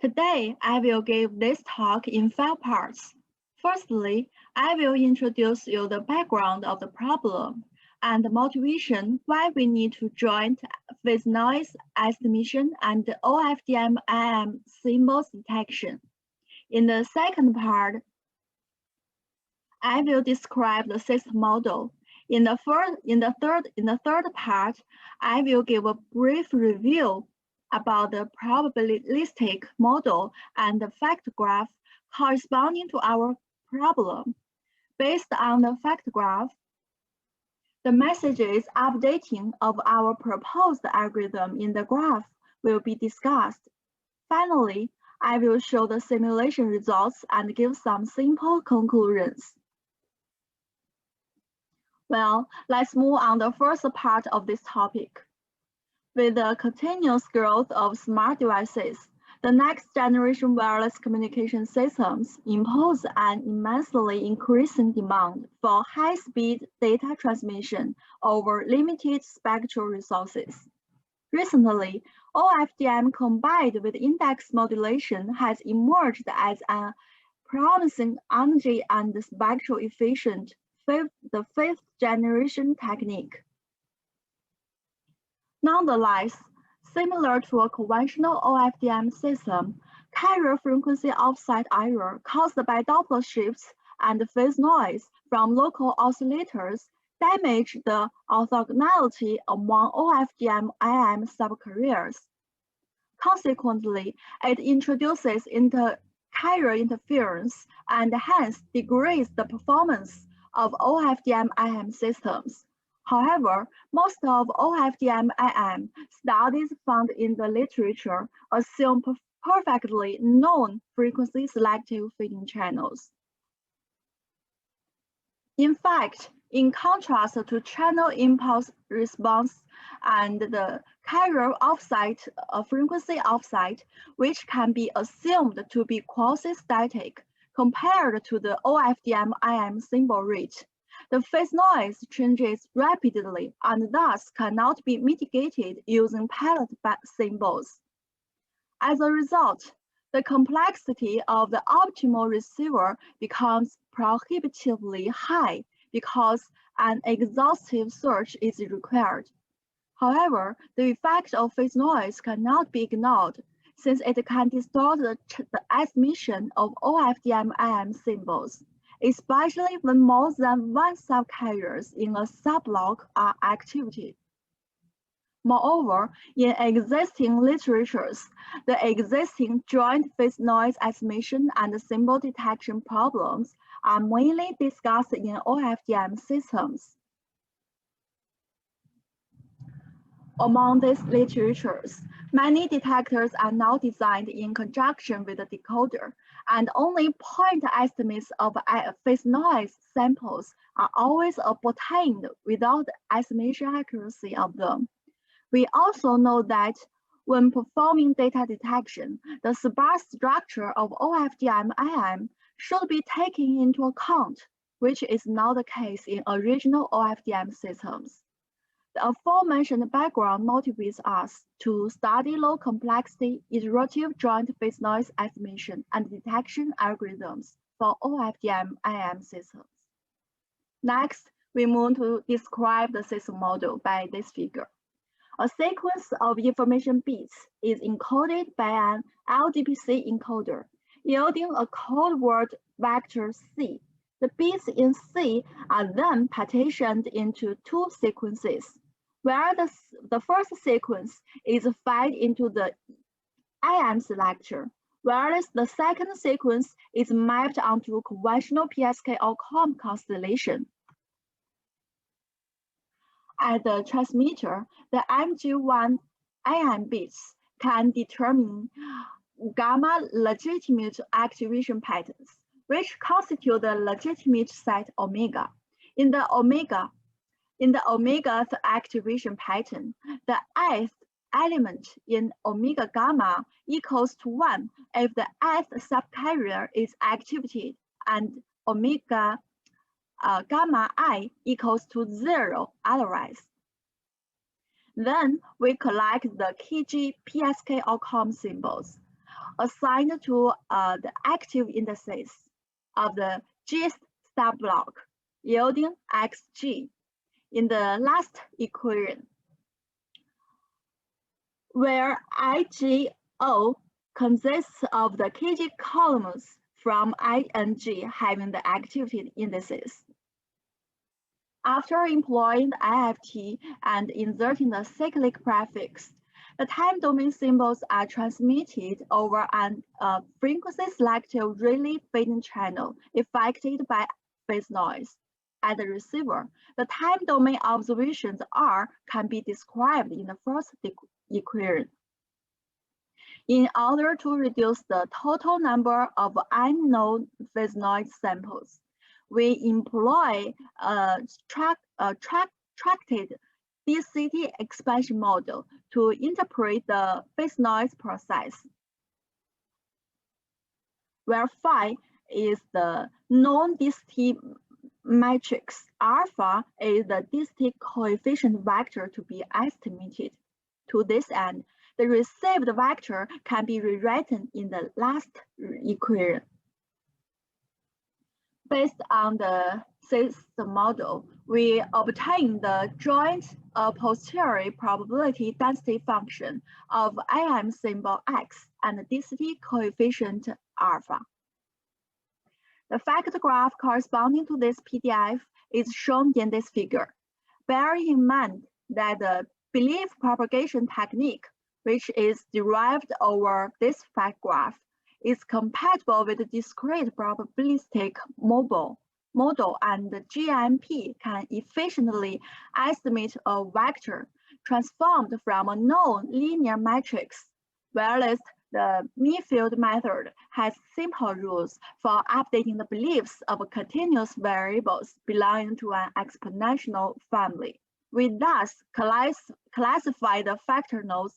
Today, I will give this talk in 5 parts. Firstly, I will introduce you the background of the problem and the motivation why we need to join phase noise estimation and OFDM-IM symbols detection. In the second part, I will describe the system model. In the third part, I will give a brief review about the probabilistic model and the fact graph corresponding to our problem. Based on the fact graph, the messages updating of our proposed algorithm in the graph will be discussed. Finally, I will show the simulation results and give some simple conclusions. Well, let's move on the first part of this topic. With the continuous growth of smart devices, the next generation wireless communication systems impose an immensely increasing demand for high-speed data transmission over limited spectral resources. Recently, OFDM combined with index modulation has emerged as a promising energy and spectral efficient fifth generation technique. Nonetheless, similar to a conventional OFDM system, carrier frequency offset error caused by Doppler shifts and phase noise from local oscillators damage the orthogonality among OFDM-IM subcarriers. Consequently, it introduces carrier interference and hence degrades the performance of OFDM-IM systems. However, most of OFDM-IM studies found in the literature assume perfectly known frequency selective feeding channels. In fact, in contrast to channel impulse response and the carrier offset frequency offset, which can be assumed to be quasi-static compared to the OFDM-IM symbol rate, the phase noise changes rapidly and thus cannot be mitigated using palette symbols. As a result, the complexity of the optimal receiver becomes prohibitively high because an exhaustive search is required. However, the effect of phase noise cannot be ignored since it can distort the estimation of OFDM-IM symbols, especially when more than one subcarriers in a subblock are activated. Moreover, in existing literatures, the existing joint phase noise estimation and symbol detection problems are mainly discussed in OFDM systems. Among these literatures, many detectors are now designed in conjunction with the decoder, and only point estimates of phase noise samples are always obtained without the estimation accuracy of them. We also know that when performing data detection, the sparse structure of OFDM-IM should be taken into account, which is not the case in original OFDM systems. The aforementioned background motivates us to study low complexity iterative joint phase noise estimation and detection algorithms for OFDM-IM systems. Next, we move to describe the system model by this figure. A sequence of information bits is encoded by an LDPC encoder, yielding a code word vector C. The bits in C are then partitioned into two sequences, where the first sequence is fed into the IM selector, whereas the second sequence is mapped onto conventional PSK or COM constellation. At the transmitter, the MG1 IM bits can determine gamma legitimate activation patterns, which constitute the legitimate set omega. In the omega activation pattern, the ith element in omega gamma equals to 1 if the ith subcarrier is activated and omega gamma I equals to 0 otherwise. Then we collect the KG, PSK, or COM symbols. assigned to the active indices of the gist subblock, yielding xg in the last equation, where IGO consists of the kg columns from ing having the activity indices. After employing the IFT and inserting the cyclic prefix, the time domain symbols are transmitted over an frequency selective relay feeding channel affected by phase noise. At the receiver, the time domain observations R can be described in the first equation. In order to reduce the total number of unknown phase noise samples, we employ a truncated DCT expansion model to interpret the phase noise process, where phi is the non-DCT matrix, alpha is the DCT coefficient vector to be estimated. To this end, the received vector can be rewritten in the last equation. Based on the SISO model, we obtain the joint posteriori probability density function of IM symbol X and the DCT coefficient alpha. The fact graph corresponding to this PDF is shown in this figure. Bear in mind that the belief propagation technique, which is derived over this fact graph, is compatible with the discrete probabilistic model, and the GAMP can efficiently estimate a vector transformed from a known linear matrix, whereas the mean-field method has simple rules for updating the beliefs of continuous variables belonging to an exponential family. We thus classify the factor nodes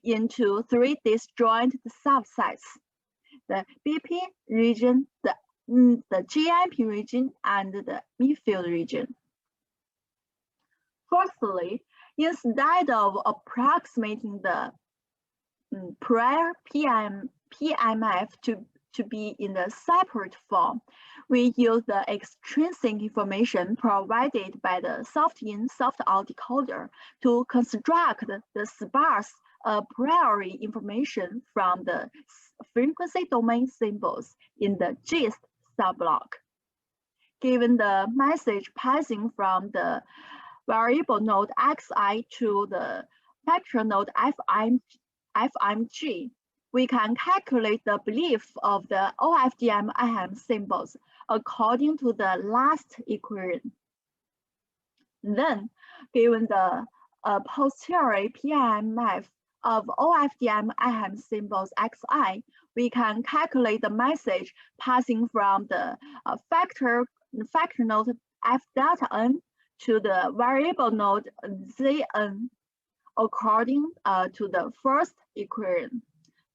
into three disjoint subsets: the BP region, the GAMP region, and the mean-field region. Firstly, instead of approximating the prior PMF to be in the separate form, we use the extrinsic information provided by the soft-in, soft-out decoder to construct the sparse priori information from the frequency domain symbols in the gist subblock. Given the message passing from the variable node xi to the factor node fmg, we can calculate the belief of the OFDM-IM symbols according to the last equation. Then, given the posteriori PMF of OFDM-IM symbols xi, we can calculate the message passing from the factor node f delta n to the variable node zn according to the first equation.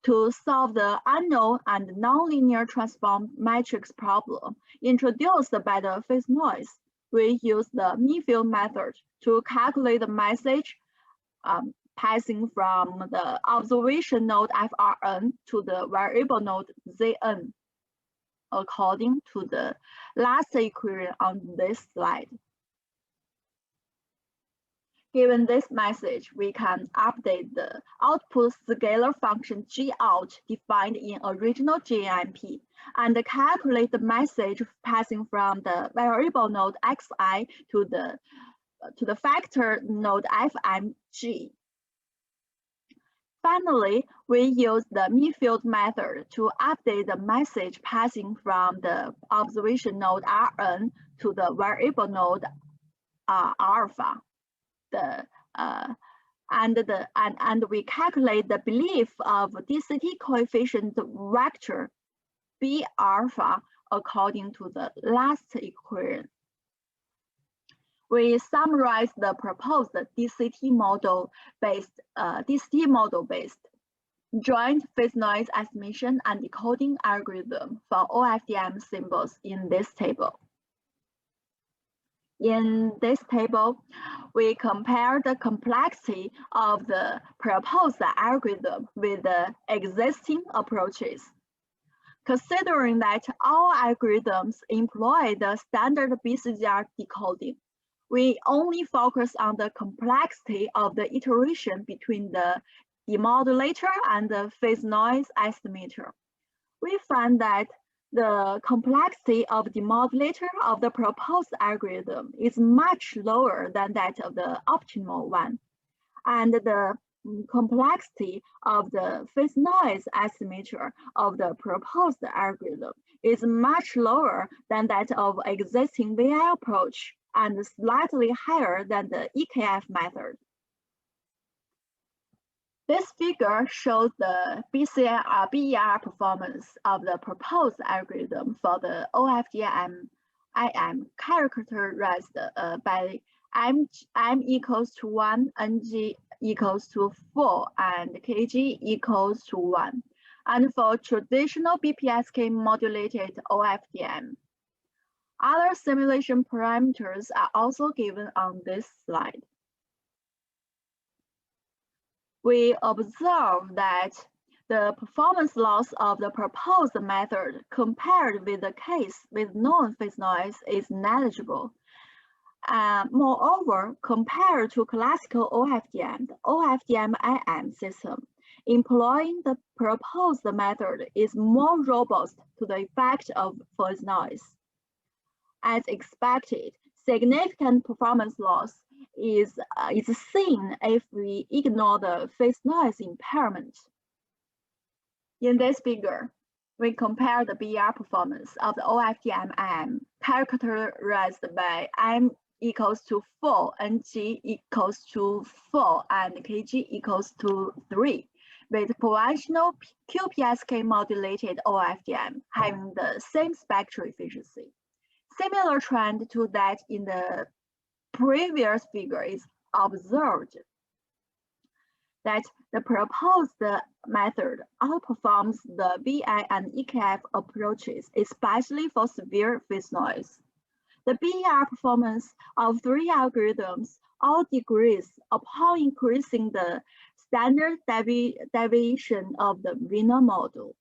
To solve the unknown and nonlinear transform matrix problem introduced by the phase noise, we use the mean-field method to calculate the message passing from the observation node frn to the variable node zn according to the last equation on this slide. Given this message, we can update the output scalar function Gout defined in original GAMP and calculate the message passing from the variable node xi to the factor node fmg. Finally, we use the mean-field method to update the message passing from the observation node Rn to the variable node alpha. And we calculate the belief of DCT coefficient vector B alpha according to the last equation. We summarize the proposed DCT model based joint phase noise estimation and decoding algorithm for OFDM symbols in this table. In this table, we compare the complexity of the proposed algorithm with the existing approaches. Considering that all algorithms employ the standard BCGR decoding, we only focus on the complexity of the iteration between the demodulator and the phase noise estimator. We find that the complexity of the modulator of the proposed algorithm is much lower than that of the optimal one. And the complexity of the phase noise estimator of the proposed algorithm is much lower than that of existing VI approach and slightly higher than the EKF method. This figure shows the BER performance of the proposed algorithm for the OFDM-IM characterized by m equals to 1, ng equals to 4, and kg equals to 1, and for traditional BPSK modulated OFDM. Other simulation parameters are also given on this slide. We observe that the performance loss of the proposed method compared with the case with known phase noise is negligible. Moreover, compared to classical OFDM, the OFDM-IM system employing the proposed method is more robust to the effect of phase noise. As expected, significant performance loss is seen if we ignore the phase noise impairment. In this figure, we compare the BER performance of the OFDM-IM characterized by m equals to 4, ng equals to 4, and kg equals to 3, with conventional QPSK modulated OFDM having the same spectral efficiency. Similar trend to that in the previous figure is observed, that the proposed method outperforms the VI and EKF approaches, especially for severe phase noise. The BER performance of 3 algorithms all decrease upon increasing the standard deviation of the Wiener model.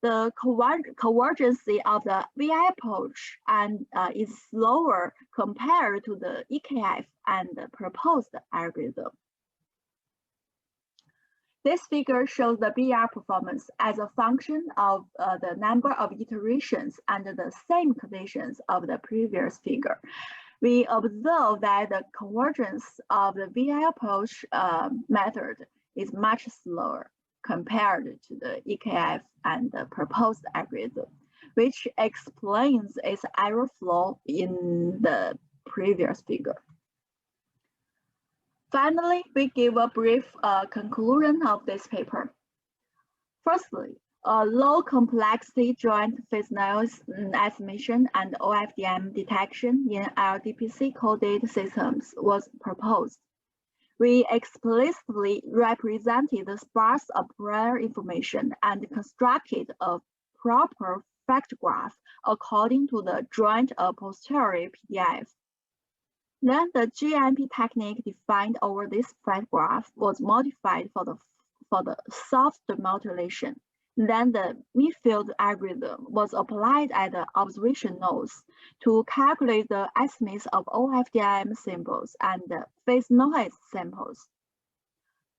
The convergence of the VI approach is slower compared to the EKF and the proposed algorithm. This figure shows the BER performance as a function of the number of iterations under the same conditions of the previous figure. We observe that the convergence of the VI approach method is much slower compared to the EKF and the proposed algorithm, which explains its error flow in the previous figure. Finally, we give a brief conclusion of this paper. Firstly, a low complexity joint phase noise estimation and OFDM detection in LDPC coded systems was proposed. We explicitly represented the sparse a priori information and constructed a proper fact graph according to the joint a posteriori PDF. Then the GAMP technique defined over this fact graph was modified for the soft modulation. Then the midfield algorithm was applied at the observation nodes to calculate the estimates of OFDM samples and the phase noise samples.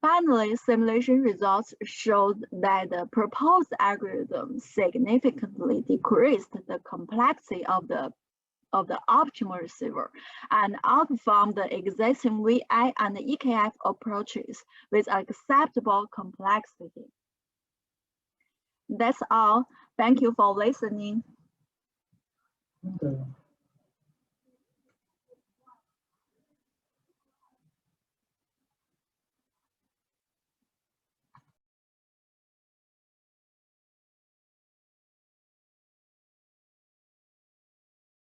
Finally, simulation results showed that the proposed algorithm significantly decreased the complexity of the optimal receiver and outperformed the existing VI and EKF approaches with acceptable complexity. That's all. Thank you for listening.